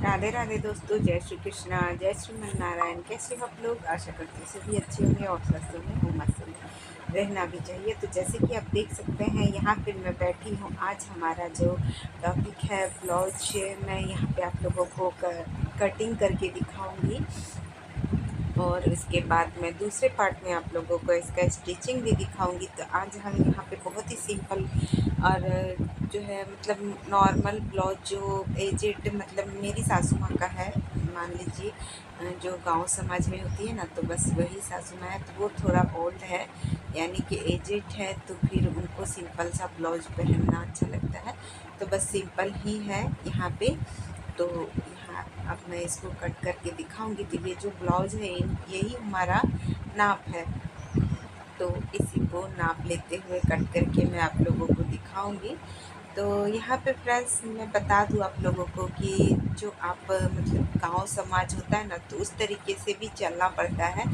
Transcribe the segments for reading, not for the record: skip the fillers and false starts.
राधे राधे दोस्तों, जय श्री कृष्णा, जय श्रीमन नारायण। कैसे हो आप लोग? आशा करती हूँ सभी अच्छे होंगे और स्वस्थ होंगे और मस्त होंगे। रहना भी चाहिए। तो जैसे कि आप देख सकते हैं, यहाँ पे मैं बैठी हूँ। आज हमारा जो टॉपिक है ब्लाउज, मैं यहाँ पे आप लोगों को कटिंग करके दिखाऊंगी और उसके बाद मैं दूसरे पार्ट में आप लोगों को इसका स्टिचिंग भी दिखाऊंगी। तो आज हम यहाँ पे बहुत ही सिंपल और जो है मतलब नॉर्मल ब्लाउज, जो एजेड मतलब मेरी सासू माँ का है, मान लीजिए जो गांव समाज में होती है ना, तो बस वही सासू माँ है। तो वो थोड़ा ओल्ड है, यानी कि एजेड है, तो फिर उनको सिंपल सा ब्लाउज पहनना अच्छा लगता है। तो बस सिंपल ही है यहाँ पे। तो यहाँ अब मैं इसको कट करके दिखाऊंगी। तो ये जो ब्लाउज है यही हमारा नाप है। तो इसी को नाप लेते हुए कट करके मैं आप लोगों को दिखाऊंगी। तो यहाँ पे फ्रेंड्स मैं बता दूँ आप लोगों को कि जो आप मतलब गांव समाज होता है ना, तो उस तरीके से भी चलना पड़ता है।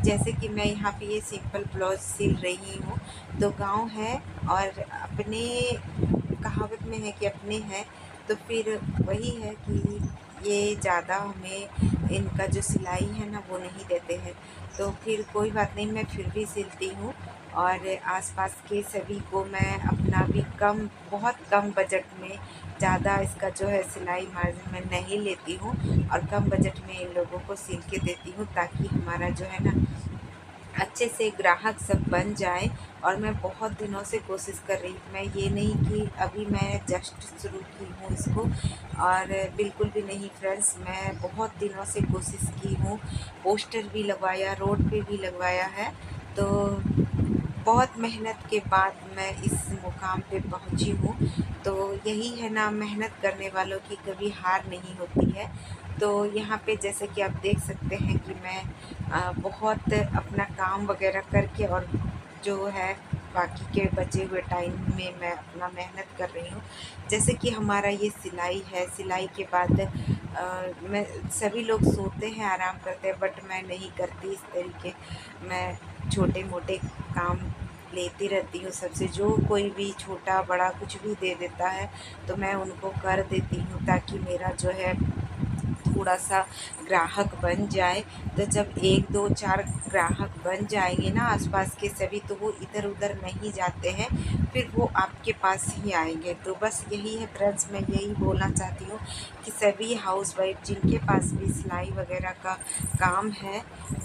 जैसे कि मैं यहाँ पे ये सिंपल ब्लाउज सिल रही हूँ, तो गांव है और अपने कहावत में है कि अपने हैं, तो फिर वही है कि ये ज़्यादा हमें इनका जो सिलाई है ना वो नहीं देते हैं। तो फिर कोई बात नहीं, मैं फिर भी सिलती हूँ और आसपास के सभी को मैं अपना भी कम, बहुत कम बजट में, ज़्यादा इसका जो है सिलाई मार्जिन मैं नहीं लेती हूँ और कम बजट में इन लोगों को सिल के देती हूँ, ताकि हमारा जो है ना अच्छे से ग्राहक सब बन जाए। और मैं बहुत दिनों से कोशिश कर रही थी, मैं ये नहीं कि अभी मैं जस्ट शुरू की हूँ इसको, और बिल्कुल भी नहीं फ्रेंड्स, मैं बहुत दिनों से कोशिश की हूँ। पोस्टर भी लगवाया, रोड पे भी लगवाया है। तो बहुत मेहनत के बाद मैं इस मुकाम पे पहुँची हूँ। तो यही है ना, मेहनत करने वालों की कभी हार नहीं होती है। तो यहाँ पे जैसे कि आप देख सकते हैं कि मैं बहुत अपना काम वगैरह करके और जो है बाकी के बचे हुए टाइम में मैं अपना मेहनत कर रही हूँ। जैसे कि हमारा ये सिलाई है, सिलाई के बाद मैं, सभी लोग सोते हैं, आराम करते हैं, बट मैं नहीं करती इस तरीके। मैं छोटे मोटे काम लेती रहती हूँ सबसे, जो कोई भी छोटा बड़ा कुछ भी दे देता है तो मैं उनको कर देती हूँ, ताकि मेरा जो है थोड़ा सा ग्राहक बन जाए। तो जब 1 2 4 ग्राहक बन जाएंगे ना आसपास के सभी, तो वो इधर उधर नहीं जाते हैं, फिर वो आपके पास ही आएंगे। तो बस यही है फ्रेंड्स, मैं यही बोलना चाहती हूँ कि सभी हाउसवाइफ जिनके पास भी सिलाई वगैरह का काम है,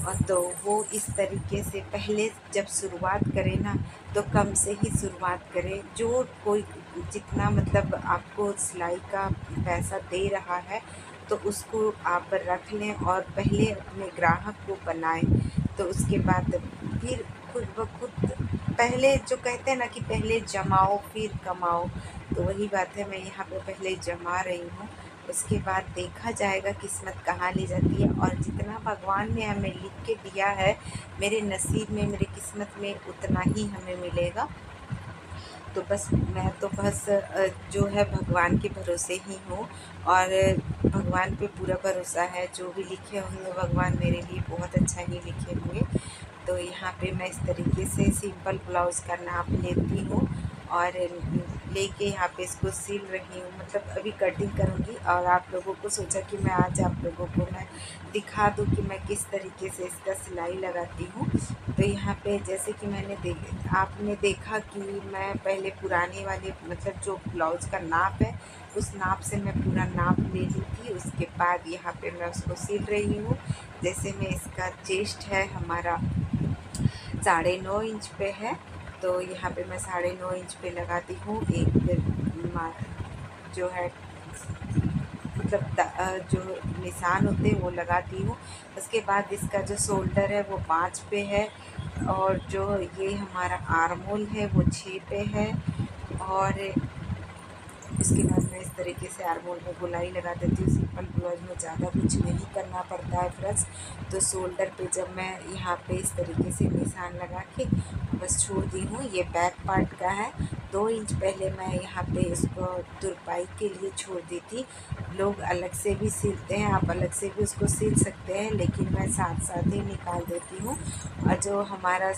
और तो वो इस तरीके से पहले जब शुरुआत करें ना, तो कम से ही शुरुआत करें। जो कोई जितना मतलब आपको सिलाई का पैसा दे रहा है, तो उसको आप रख लें और पहले अपने ग्राहक को बनाएं। तो उसके बाद फिर खुद ब खुद, पहले जो कहते हैं ना कि पहले जमाओ फिर कमाओ, तो वही बात है। मैं यहाँ पे पहले जमा रही हूँ, उसके बाद देखा जाएगा किस्मत कहाँ ले जाती है। और जितना भगवान ने हमें लिख के दिया है, मेरे नसीब में, मेरे किस्मत में उतना ही हमें मिलेगा। तो बस मैं तो बस जो है भगवान के भरोसे ही हूँ, और भगवान पे पूरा भरोसा है। जो भी लिखे होंगे भगवान मेरे लिए बहुत अच्छा ही लिखे होंगे। तो यहाँ पे मैं इस तरीके से सिंपल ब्लाउज़ का नाप लेती हूँ और लेके यहाँ पे इसको सिल रही हूँ, मतलब अभी कटिंग करूँगी। और आप लोगों को सोचा कि मैं आज आप लोगों को मैं दिखा दूँ कि मैं किस तरीके से इसका सिलाई लगाती हूँ। तो यहाँ पे जैसे कि आपने देखा कि मैं पहले पुराने वाले मतलब जो ब्लाउज़ का नाप है, उस नाप से मैं पूरा नाप ले ली थी। उसके बाद यहाँ पे मैं उसको सिल रही हूँ। जैसे में इसका चेस्ट है हमारा 9.5 इंच पे है, तो यहाँ पे मैं 9.5 इंच पे लगाती हूँ। एक जो है मतलब जो निशान होते हैं वो लगाती हूँ। उसके बाद इसका जो शोल्डर है वो 5 पे है, और जो ये हमारा आर्म होल है वो 6 पे है। और इसके बाद मैं इस तरीके से आर्म होल में गोलाई लगा देती हूँ। सिंपल ब्लाउज में ज़्यादा कुछ नहीं करना पड़ता है फ्रेंड्स। तो शोल्डर पे जब मैं यहाँ पे इस तरीके से निशान लगा के बस छोड़ दी हूँ, ये बैक पार्ट का है। 2 इंच पहले मैं यहाँ पे इसको तुरपाई के लिए छोड़ दी थी। लोग अलग से भी सिलते हैं, आप अलग से भी उसको सिल सकते हैं, लेकिन मैं साथ साथ ही निकाल देती हूँ। और जो हमारा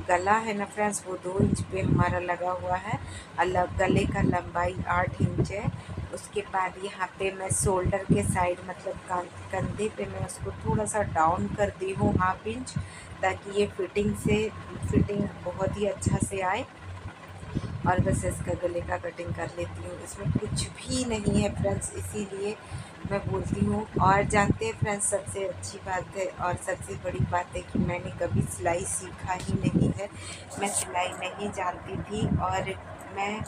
गला है ना फ्रेंड्स, वो 2 इंच पे हमारा लगा हुआ है। अलग गले का लंबाई 8 इंच है, उसके बाद यहाँ पे मैं शोल्डर के साइड मतलब कंधे पे मैं उसको थोड़ा सा डाउन कर दी हूँ 1/2 इंच, ताकि ये फिटिंग बहुत ही अच्छा से आए। और बस इसका गले का कटिंग कर लेती हूँ। इसमें कुछ भी नहीं है फ्रेंड्स, इसीलिए मैं बोलती हूँ। और जानते हैं फ्रेंड्स, सबसे अच्छी बात है और सबसे बड़ी बात है कि मैंने कभी सिलाई सीखा ही नहीं है। मैं सिलाई नहीं जानती थी, और मैं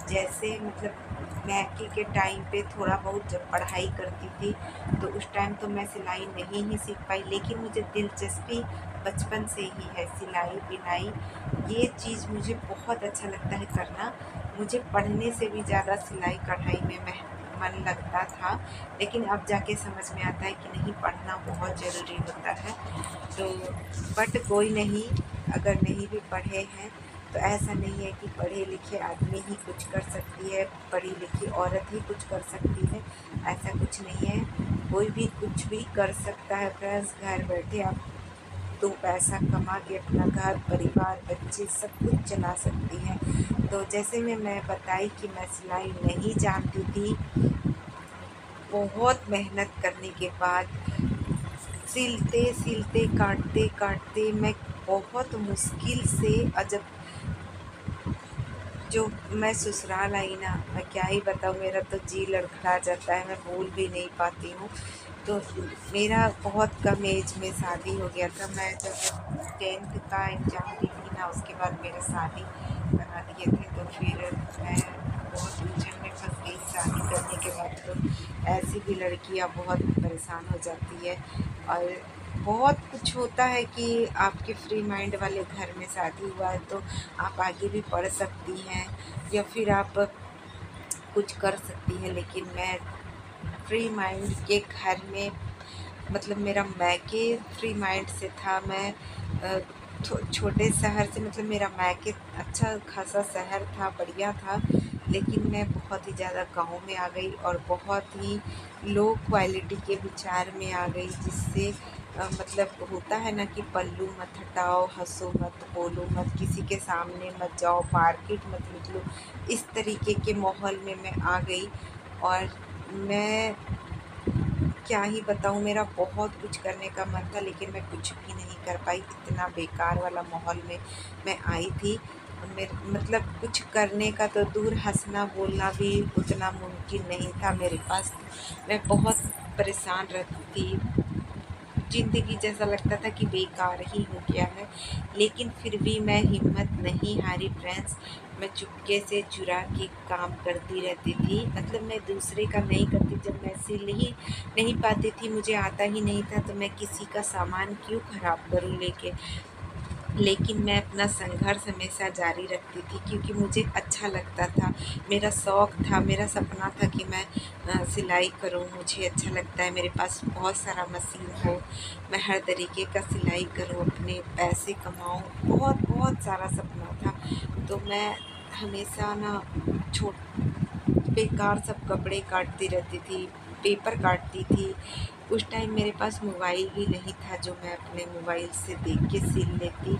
जैसे मतलब मैके के टाइम पे थोड़ा बहुत जब पढ़ाई करती थी तो उस टाइम तो मैं सिलाई नहीं ही सीख पाई, लेकिन मुझे दिलचस्पी बचपन से ही है सिलाई बिनाई। ये चीज़ मुझे बहुत अच्छा लगता है करना। मुझे पढ़ने से भी ज़्यादा सिलाई कढ़ाई में मन लगता था, लेकिन अब जाके समझ में आता है कि नहीं, पढ़ना बहुत ज़रूरी होता है। तो बट कोई नहीं, अगर नहीं भी पढ़े हैं तो ऐसा नहीं है कि पढ़े लिखे आदमी ही कुछ कर सकती है, पढ़ी लिखी औरत ही कुछ कर सकती है, ऐसा कुछ नहीं है। कोई भी कुछ भी कर सकता है फ्रेंड्स। घर बैठे आप 2 पैसा कमा के अपना घर परिवार बच्चे सब कुछ चला सकती हैं। तो जैसे में मैं बताई कि मैं सिलाई नहीं जानती थी, बहुत मेहनत करने के बाद सिलते सिलते काटते काटते मैं बहुत मुश्किल से, और जब जो मैं ससुराल आई ना, मैं क्या ही बताऊँ, मेरा तो जी लड़खड़ा जाता है, मैं बोल भी नहीं पाती हूँ। तो मेरा बहुत कम एज में शादी हो गया था। मैं जब 10th का एग्ज़ाम दी थी ना, उसके बाद मेरे शादी करा दिए थे। तो फिर मैं बहुत उलझन में फंस गई। शादी करने के बाद तो ऐसी भी लड़कियां बहुत परेशान हो जाती है, और बहुत कुछ होता है कि आपके फ्री माइंड वाले घर में शादी हुआ है तो आप आगे भी पढ़ सकती हैं या फिर आप कुछ कर सकती हैं। लेकिन मैं फ्री माइंड के घर में मतलब मेरा मैके फ्री माइंड से था। मैं छोटे शहर से मतलब मेरा मैके अच्छा खासा शहर था, बढ़िया था, लेकिन मैं बहुत ही ज़्यादा गाँव में आ गई और बहुत ही लो क्वालिटी के विचार में आ गई, जिससे मतलब होता है ना कि पल्लू मत हटाओ, हंसो मत, बोलो मत, किसी के सामने मत जाओ, मार्केट मत निकलो, इस तरीके के माहौल में मैं आ गई। और मैं क्या ही बताऊँ, मेरा बहुत कुछ करने का मन था, लेकिन मैं कुछ भी नहीं कर पाई। इतना बेकार वाला माहौल में मैं आई थी। मेरे मतलब कुछ करने का तो दूर, हँसना बोलना भी उतना मुमकिन नहीं था मेरे पास। मैं बहुत परेशान रहती थी। ज़िंदगी जैसा लगता था कि बेकार ही हो गया है, लेकिन फिर भी मैं हिम्मत नहीं हारी फ्रेंड्स। मैं चुपके से चुरा के काम करती रहती थी, मतलब मैं दूसरे का नहीं करती। जब मैं सिल ही नहीं पाती थी, मुझे आता ही नहीं था, तो मैं किसी का सामान क्यों ख़राब करूँ लेके। लेकिन मैं अपना संघर्ष हमेशा जारी रखती थी, क्योंकि मुझे अच्छा लगता था, मेरा शौक़ था, मेरा सपना था कि मैं सिलाई करूँ। मुझे अच्छा लगता है, मेरे पास बहुत सारा मशीन हो, मैं हर तरीके का सिलाई करूँ, अपने पैसे कमाऊँ, बहुत बहुत सारा सपना था। तो मैं हमेशा ना बेकार सब कपड़े काटती रहती थी, पेपर काटती थी। उस टाइम मेरे पास मोबाइल भी नहीं था जो मैं अपने मोबाइल से देख के सिल लेती,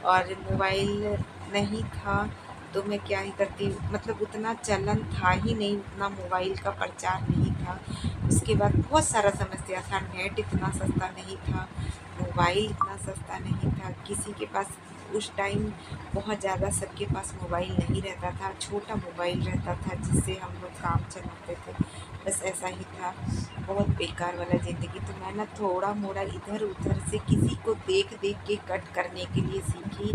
और मोबाइल नहीं था तो मैं क्या ही करती, मतलब उतना चलन था ही नहीं, उतना मोबाइल का प्रचार नहीं था। उसके बाद बहुत सारा समस्या था, नेट इतना सस्ता नहीं था, मोबाइल इतना सस्ता नहीं था, किसी के पास उस टाइम बहुत ज़्यादा सबके पास मोबाइल नहीं रहता था, छोटा मोबाइल रहता था जिससे हम लोग काम चलाते थे, बस ऐसा ही था। बहुत बेकार वाला ज़िंदगी। तो मैं ना थोड़ा मोड़ा इधर उधर से किसी को देख देख के कट करने के लिए सीखी।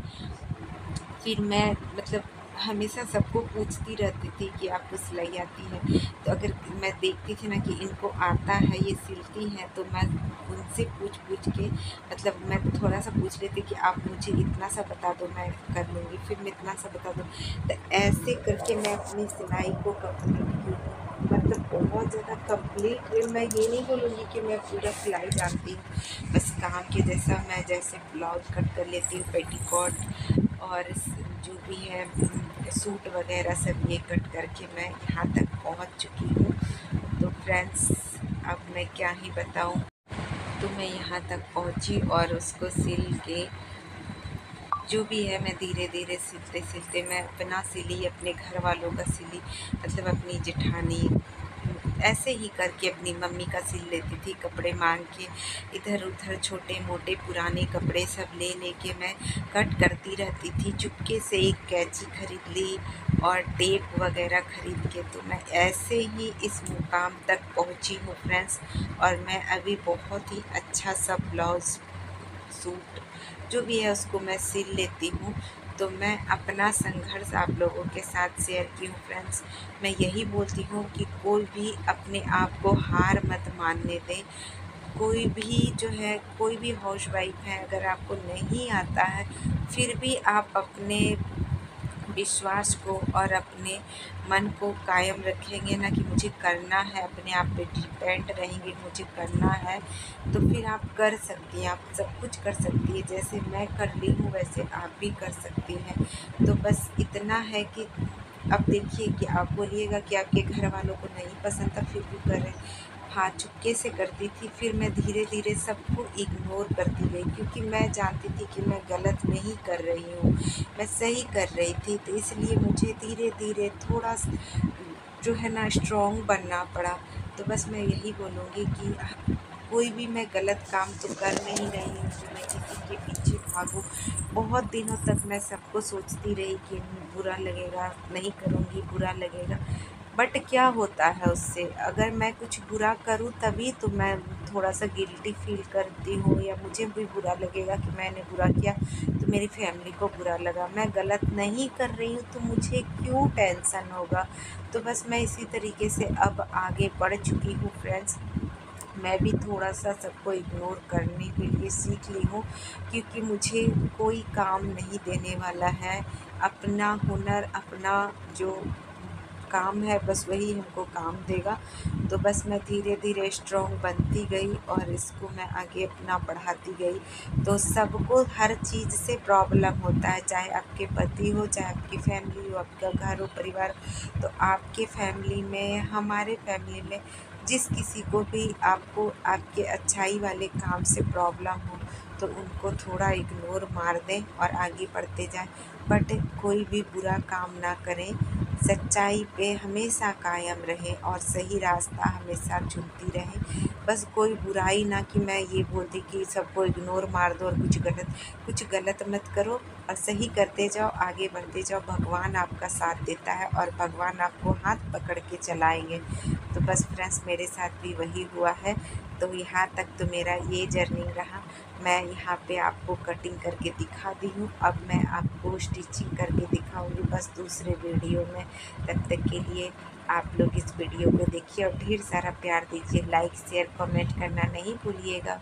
फिर मैं मतलब हमेशा सबको पूछती रहती थी कि आपको सिलाई आती है, तो अगर मैं देखती थी ना कि इनको आता है, ये सिलती हैं, तो मैं उनसे पूछ पूछ के मतलब मैं थोड़ा सा पूछ लेती कि आप मुझे इतना सा बता दो, मैं कर लूँगी, फिर मैं इतना सा बता दो। तो ऐसे करके मैं अपनी सिलाई को कंप्लीट की हूँ। मतलब बहुत ज़्यादा कंप्लीट, मैं ये नहीं बोलूँगी कि मैं पूरा सिलाई जानती हूँ, बस काम के जैसा मैं जैसे ब्लाउज कट कर लेती हूँ, पेटीकोट और जो भी है सूट वगैरह सब ये कट करके मैं यहाँ तक पहुँच चुकी हूँ। तो फ्रेंड्स, अब मैं क्या ही बताऊँ, तो मैं यहाँ तक पहुँची और उसको सिल के जो भी है मैं धीरे धीरे सिलते सिलते मैं अपना सिली, अपने घर वालों का सिली, मतलब अपनी जेठानी ऐसे ही करके अपनी मम्मी का सिल लेती थी, कपड़े मांग के इधर उधर छोटे मोटे पुराने कपड़े सब ले लेके मैं कट करती रहती थी। चुपके से एक कैंची खरीद ली और टेप वगैरह खरीद के तो मैं ऐसे ही इस मुकाम तक पहुंची हूँ फ्रेंड्स। और मैं अभी बहुत ही अच्छा सा ब्लाउज़ सूट जो भी है उसको मैं सिल लेती हूँ। तो मैं अपना संघर्ष आप लोगों के साथ शेयर की हूँ फ्रेंड्स। मैं यही बोलती हूँ कि कोई भी अपने आप को हार मत मानने दें। कोई भी जो है, कोई भी हाउसवाइफ है, अगर आपको नहीं आता है फिर भी आप अपने विश्वास को और अपने मन को कायम रखेंगे ना कि मुझे करना है, अपने आप पे डिपेंड रहेंगे, मुझे करना है, तो फिर आप कर सकती हैं, आप सब कुछ कर सकती हैं। जैसे मैं कर ली हूँ वैसे आप भी कर सकती हैं। तो बस इतना है कि अब देखिए कि आप बोलिएगा कि आपके घर वालों को नहीं पसंद था फिर भी कर रहे हैं। हाँ, चुपके से करती थी, फिर मैं धीरे-धीरे सबको इग्नोर करती गई क्योंकि मैं जानती थी कि मैं गलत नहीं कर रही हूँ, मैं सही कर रही थी। तो इसलिए मुझे धीरे-धीरे थोड़ा जो है ना स्ट्रॉन्ग बनना पड़ा। तो बस मैं यही बोलूँगी कि कोई भी मैं गलत काम तो कर नहीं रही हूँ कि मैं किसी के पीछे भागूँ। बहुत दिनों तक मैं सबको सोचती रही कि बुरा लगेगा, नहीं करूँगी, बुरा लगेगा। बट क्या होता है उससे, अगर मैं कुछ बुरा करूँ तभी तो मैं थोड़ा-सा गिल्टी फ़ील करती हूँ या मुझे भी बुरा लगेगा कि मैंने बुरा किया तो मेरी फैमिली को बुरा लगा। मैं गलत नहीं कर रही हूँ तो मुझे क्यों टेंशन होगा। तो बस मैं इसी तरीके से अब आगे बढ़ चुकी हूँ फ्रेंड्स। मैं भी थोड़ा-सा सबको इग्नोर करने के लिए सीख ली हूँ क्योंकि मुझे कोई काम नहीं देने वाला है। अपना हुनर, अपना जो काम है बस वही हमको काम देगा। तो बस मैं धीरे-धीरे स्ट्रॉन्ग बनती गई और इसको मैं आगे अपना बढ़ाती गई। तो सबको हर चीज़ से प्रॉब्लम होता है, चाहे आपके पति हो, चाहे आपकी फैमिली हो, आपका घर हो, परिवार। तो आपके फैमिली में, हमारे फैमिली में जिस किसी को भी आपको आपके अच्छाई वाले काम से प्रॉब्लम हो तो उनको थोड़ा इग्नोर मार दें और आगे बढ़ते जाएँ। बट कोई भी बुरा काम ना करें, सच्चाई पे हमेशा कायम रहें और सही रास्ता हमेशा चुनती रहें। बस कोई बुराई ना कि मैं ये बोलती कि सबको इग्नोर मार दो और कुछ गलत मत करो और सही करते जाओ, आगे बढ़ते जाओ। भगवान आपका साथ देता है और भगवान आपको हाथ पकड़ के चलाएँगे। तो बस फ्रेंड्स मेरे साथ भी वही हुआ है। तो यहाँ तक तो मेरा ये जर्नी रहा। मैं यहाँ पे आपको कटिंग करके दिखा दी हूँ, अब मैं आपको स्टिचिंग करके दिखाऊँगी बस दूसरे वीडियो में। तब तक के लिए आप लोग इस वीडियो को देखिए और ढेर सारा प्यार दीजिए, लाइक शेयर कमेंट करना नहीं भूलिएगा।